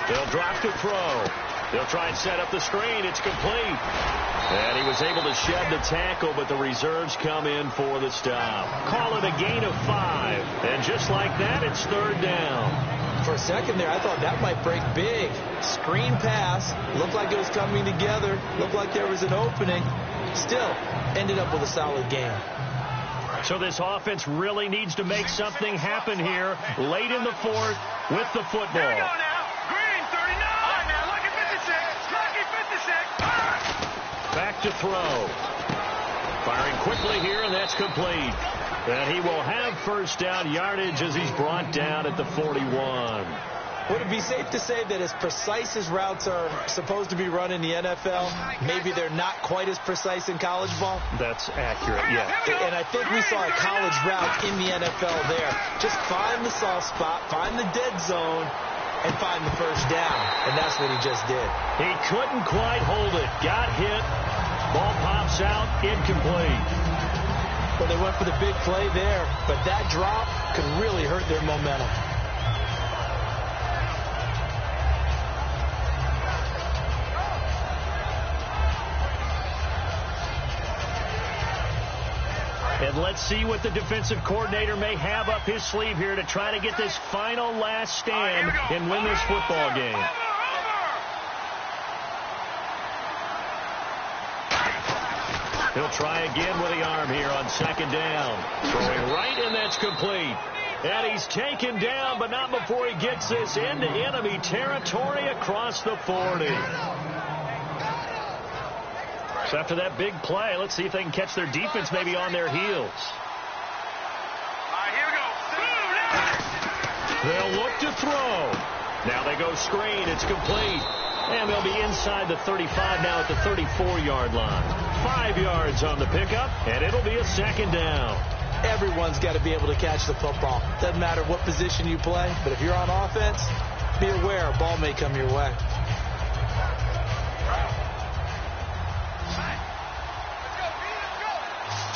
They'll drop to throw. They'll try and set up the screen. It's complete. And he was able to shed the tackle, but the reserves come in for the stop. Call it a gain of 5. And just like that, it's 3rd down. For a second there, I thought that might break big. Screen pass. Looked like it was coming together. Looked like there was an opening. Still, ended up with a solid game. So this offense really needs to make something happen here late in the 4th with the football. Here we go now. Green, 39. Now look at 56. Lucky 56. Back to throw. Firing quickly here, and that's complete. And he will have 1st down yardage as he's brought down at the 41. Would it be safe to say that as precise as routes are supposed to be run in the NFL, maybe they're not quite as precise in college ball? That's accurate, yeah. And I think we saw a college route in the NFL there. Just find the soft spot, find the dead zone, and find the 1st down. And that's what he just did. He couldn't quite hold it. Got hit. Ball pops out. Incomplete. Well, they went for the big play there, but that drop could really hurt their momentum. And let's see what the defensive coordinator may have up his sleeve here to try to get this final last stand and win this football game. He'll try again with the arm here on 2nd down. Throwing right, and that's complete. And he's taken down, but not before he gets this into enemy territory across the 40. So after that big play, let's see if they can catch their defense maybe on their heels. All right, here we go. They'll look to throw. Now they go screen. It's complete. And they'll be inside the 35 now at the 34-yard line. 5 yards on the pickup, and it'll be a 2nd down. Everyone's got to be able to catch the football. Doesn't matter what position you play, but if you're on offense, be aware a ball may come your way.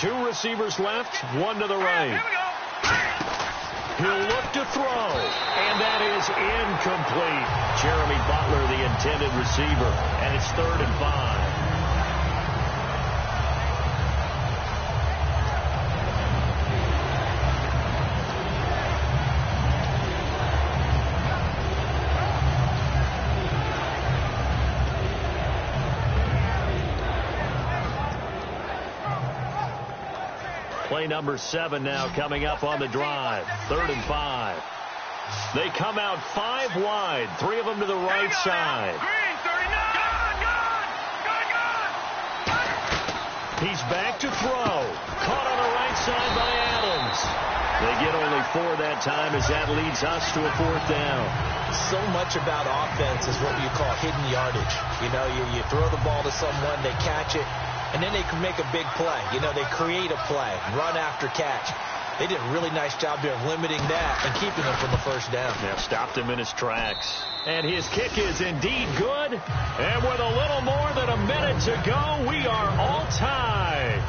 Two receivers left, one to the right. He'll look to throw, and that is incomplete. Jeremy Butler, the intended receiver, and it's 3rd and 5. Play number 7 now coming up on the drive. 3rd and 5. They come out 5 wide. 3 of them to the right side. Green, 39. Gone. He's back to throw. Caught on the right side by Adams. They get only 4 that time as that leads us to a 4th down. So much about offense is what you call hidden yardage. You know, you throw the ball to someone, they catch it, and then they can make a big play. You know, they create a play, run after catch. They did a really nice job there of limiting that and keeping him from the 1st down. Yeah, stopped him in his tracks. And his kick is indeed good. And with a little more than a minute to go, we are all tied.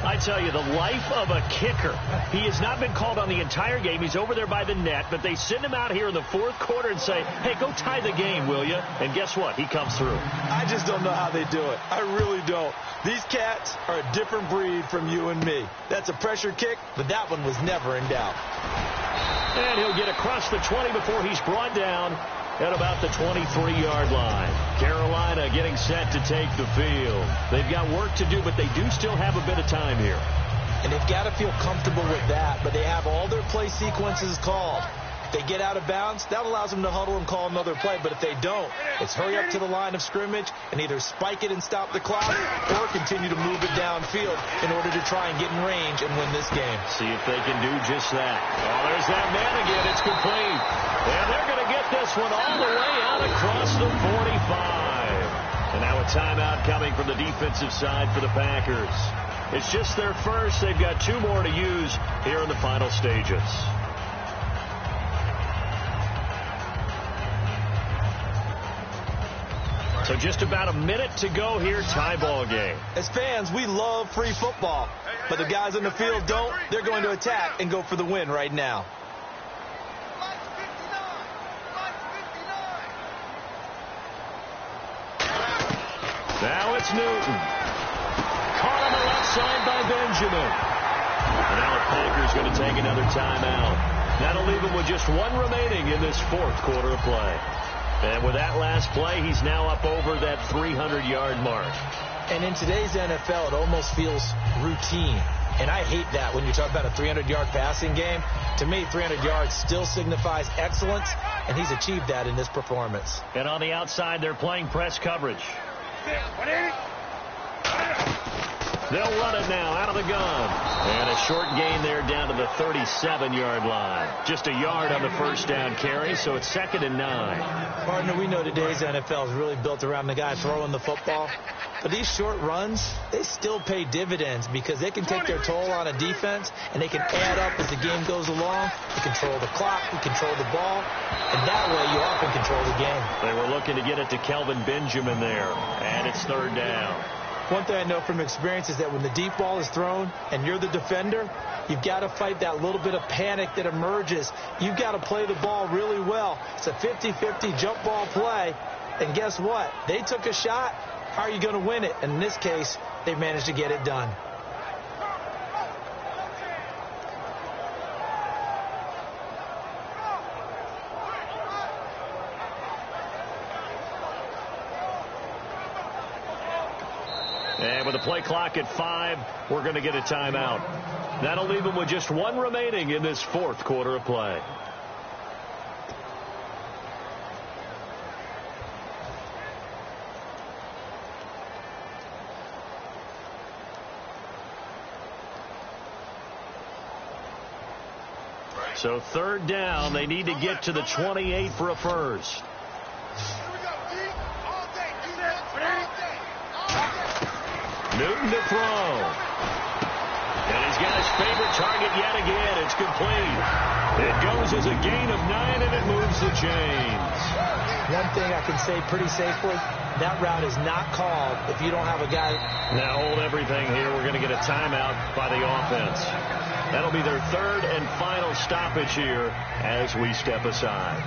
I tell you, the life of a kicker. He has not been called on the entire game. He's over there by the net, but they send him out here in the 4th quarter and say, hey, go tie the game, will you? And guess what? He comes through. I just don't know how they do it. I really don't. These cats are a different breed from you and me. That's a pressure kick, but that one was never in doubt. And he'll get across the 20 before he's brought down at about the 23-yard line. Carolina getting set to take the field. They've got work to do, but they do still have a bit of time here. And they've got to feel comfortable with that, but they have all their play sequences called. They get out of bounds, that allows them to huddle and call another play. But if they don't, it's hurry up to the line of scrimmage and either spike it and stop the clock or continue to move it downfield in order to try and get in range and win this game. See if they can do just that. Oh, there's that man again. It's complete. And they're going to get this one all the way out across the 45. And now a timeout coming from the defensive side for the Packers. It's just their first. They've got 2 more to use here in the final stages. So just about a minute to go here, tie ball game. As fans, we love free football. But the guys on the field don't. They're going to attack and go for the win right now. Now it's Newton. Caught on the left side by Benjamin. And now the Packers going to take another timeout. That'll leave him with just 1 remaining in this 4th quarter of play. And with that last play, he's now up over that 300-yard mark. And in today's NFL, it almost feels routine. And I hate that when you talk about a 300-yard passing game. To me, 300 yards still signifies excellence, and he's achieved that in this performance. And on the outside, they're playing press coverage. They'll run it now out of the gun. And a short gain there down to the 37-yard line. Just a yard on the first down carry, so it's 2nd and 9. Partner, we know today's NFL is really built around the guy throwing the football. But these short runs, they still pay dividends because they can take their toll on a defense, and they can add up as the game goes along. You control the clock, you control the ball, and that way you often control the game. They were looking to get it to Kelvin Benjamin there, and it's 3rd down. One thing I know from experience is that when the deep ball is thrown and you're the defender, you've got to fight that little bit of panic that emerges. You've got to play the ball really well. It's a 50-50 jump ball play, and guess what? They took a shot. How are you going to win it? And in this case, they managed to get it done. And with the play clock at 5, we're going to get a timeout. That'll leave them with just 1 remaining in this 4th quarter of play. So 3rd down, they need to get to the 28 for a first. Newton to throw. And he's got his favorite target yet again. It's complete. It goes as a gain of 9, and it moves the chains. One thing I can say pretty safely, that route is not called if you don't have a guy. Now hold everything here. We're going to get a timeout by the offense. That'll be their 3rd and final stoppage here as we step aside.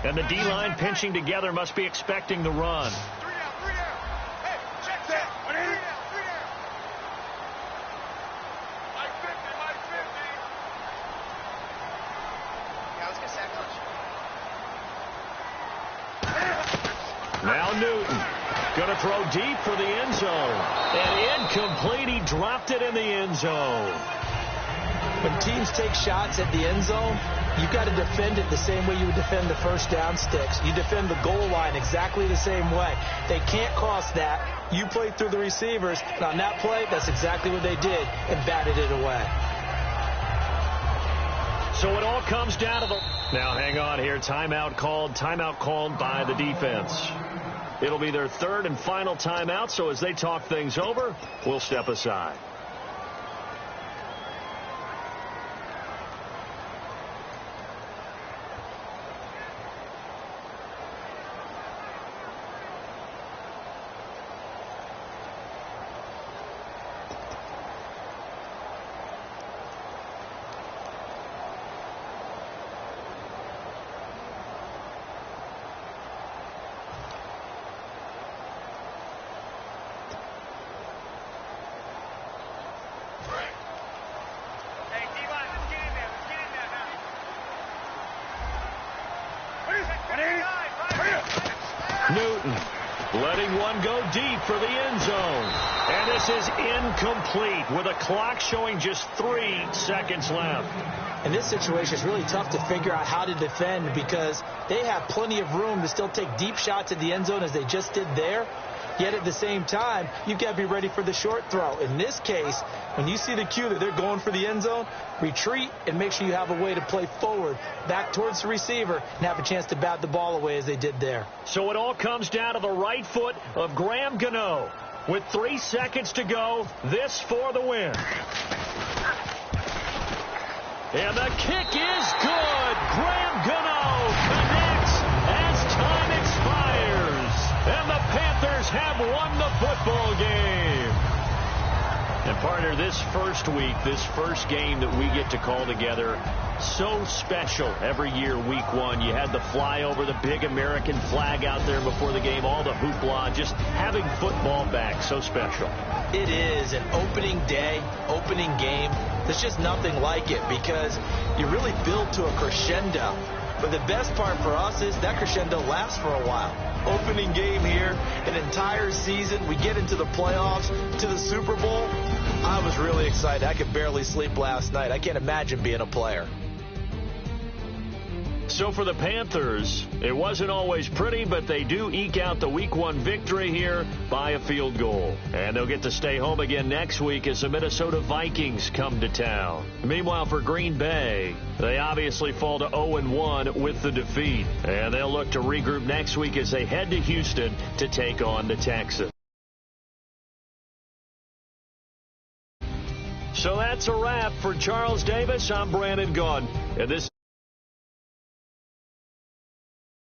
And the D-line pinching together must be expecting the run. 3 down. Hey, check that. 3 down. Like 50. Yeah, let's get sack punch. Now Newton going to throw deep for the end zone. And incomplete. He dropped it in the end zone. When teams take shots at the end zone, you've got to defend it the same way you would defend the first down sticks. You defend the goal line exactly the same way. They can't cross that. You play through the receivers. And on that play, that's exactly what they did and batted it away. So it all comes down to the... Now hang on here. Timeout called by the defense. It'll be their 3rd and final timeout. So as they talk things over, we'll step aside. Newton letting one go deep for the end zone. And this is incomplete with a clock showing just 3 seconds left. In this situation, it's really tough to figure out how to defend because they have plenty of room to still take deep shots at the end zone as they just did there. Yet at the same time, you've got to be ready for the short throw. In this case, when you see the cue that they're going for the end zone, retreat and make sure you have a way to play forward, back towards the receiver, and have a chance to bat the ball away as they did there. So it all comes down to the right foot of Graham Gano. With 3 seconds to go, this for the win. And the kick is good. Graham Gano connects as time expires. And the Panthers have won the football game. And partner, this first week, this first game that we get to call together, so special every year, week one. You had the flyover, the big American flag out there before the game, all the hoopla, just having football back, so special. It is an opening day, opening game. There's just nothing like it because you really build to a crescendo. But the best part for us is that crescendo lasts for a while. Opening game here, an entire season. We get into the playoffs, to the Super Bowl. I was really excited. I could barely sleep last night. I can't imagine being a player. So for the Panthers, it wasn't always pretty, but they do eke out the week one victory here by a field goal. And they'll get to stay home again next week as the Minnesota Vikings come to town. Meanwhile, for Green Bay, they obviously fall to 0-1 with the defeat. And they'll look to regroup next week as they head to Houston to take on the Texans. So that's a wrap for Charles Davis. I'm Brandon Gaudin. And this